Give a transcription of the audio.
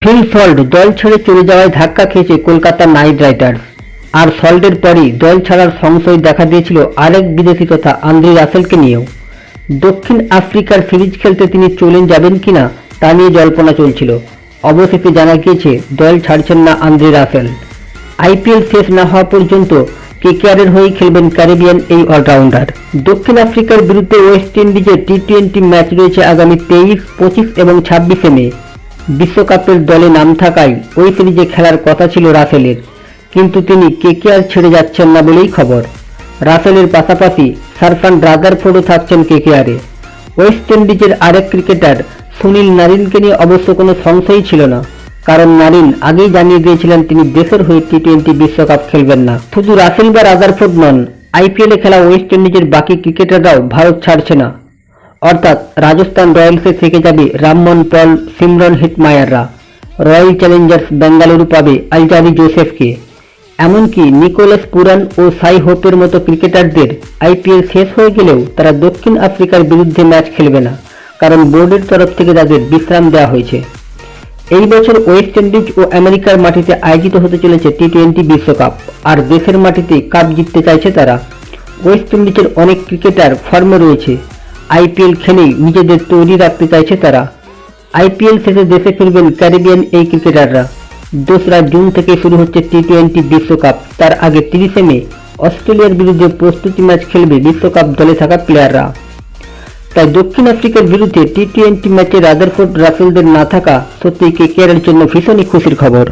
Phil Salt দল ছেড়ে চলে যাওয়ায় ধাক্কা খেয়েছে কলকাতা নাইট রাইডার্স। আর সল্টের পরই দল ছাড়ার সংশয় দেখা দিয়েছিল আরেক বিদেশি তথা আন্দ্রে রাসেলকে নিয়েও। দক্ষিণ আফ্রিকার সিরিজ খেলতে তিনি চলে যাবেন কিনা তা নিয়ে জল্পনা চলছিল। অবশেষে জানা গিয়েছে দল ছাড়ছেন না আন্দ্রে রাসেল। আইপিএল শেষ না হওয়া পর্যন্ত কেকেআরের হয়েই খেলবেন ক্যারিবিয়ান এই অলরাউন্ডার। দক্ষিণ আফ্রিকার বিরুদ্ধে ওয়েস্ট ইন্ডিজের টি-20 ম্যাচ রয়েছে আগামী 23, 25 এবং 26 মে। বিশ্বকাপের দলে নাম থাকায় ওই সিরিজে খেলার কথা ছিল রাসেলের, কিন্তু তিনি কেকেআর ছেড়ে যাচ্ছেন না বলেই খবর। রাসেলের পাশাপাশি সারফান রাদারফোর্ডও থাকছেন কেকেআরে। ওয়েস্ট ইন্ডিজের আরেক ক্রিকেটার সুনীল নারিনকে নিয়ে অবশ্য কোনো সংশয়ই ছিল না, কারণ নারিন আগেই জানিয়ে দিয়েছিলেন তিনি দেশের হয়ে টি-20 বিশ্বকাপ খেলবেন না। শুধু রাসেল বা রাদারফোর্ড নন, আইপিএলে খেলা ওয়েস্ট ইন্ডিজের বাকি ক্রিকেটাররাও ভারত ছাড়ছে না। অর্থাৎ রাজস্থান রয়্যালসে থেকে যাবে রামমোহন পল, সিমরন হেটমায়াররা। রয়্যাল চ্যালেঞ্জার্স বেঙ্গালুরু পাবে আলজারি জোসেফকে। এমনকি নিকোলাস পুরান ও সাই হোপের মতো ক্রিকেটারদের আইপিএল শেষ হয়ে গেলেও তারা দক্ষিণ আফ্রিকার বিরুদ্ধে ম্যাচ খেলবে না, কারণ বোর্ডের তরফ থেকে তাদের বিশ্রাম দেওয়া হয়েছে। এই বছর ওয়েস্ট ইন্ডিজ ও আমেরিকার মাটিতে আয়োজিত হতে চলেছে টি-20 বিশ্বকাপ, আর দেশের মাটিতে কাপ জিততে চাইছে তারা। ওয়েস্ট ইন্ডিজের অনেক ক্রিকেটার ফর্মে রয়েছে, আইপিএল খেলেই নিজেদের তৈরি রাখতে চাইছে তারা। আইপিএল শেষে দেশে ফিরবেন ক্যারিবিয়ান এই ক্রিকেটাররা। 2রা জুন থেকে শুরু হচ্ছে টি-20 বিশ্বকাপ। তার আগে 30 মে অস্ট্রেলিয়ার বিরুদ্ধে প্রস্তুতি ম্যাচ খেলবে বিশ্বকাপ দলে থাকা প্লেয়াররা। তাই দক্ষিণ আফ্রিকার বিরুদ্ধে টি-20 ম্যাচে রাদারফোর্ড রাসেলদের না থাকা সত্যিই কেকেআরের জন্য ভীষণই খুশির খবর।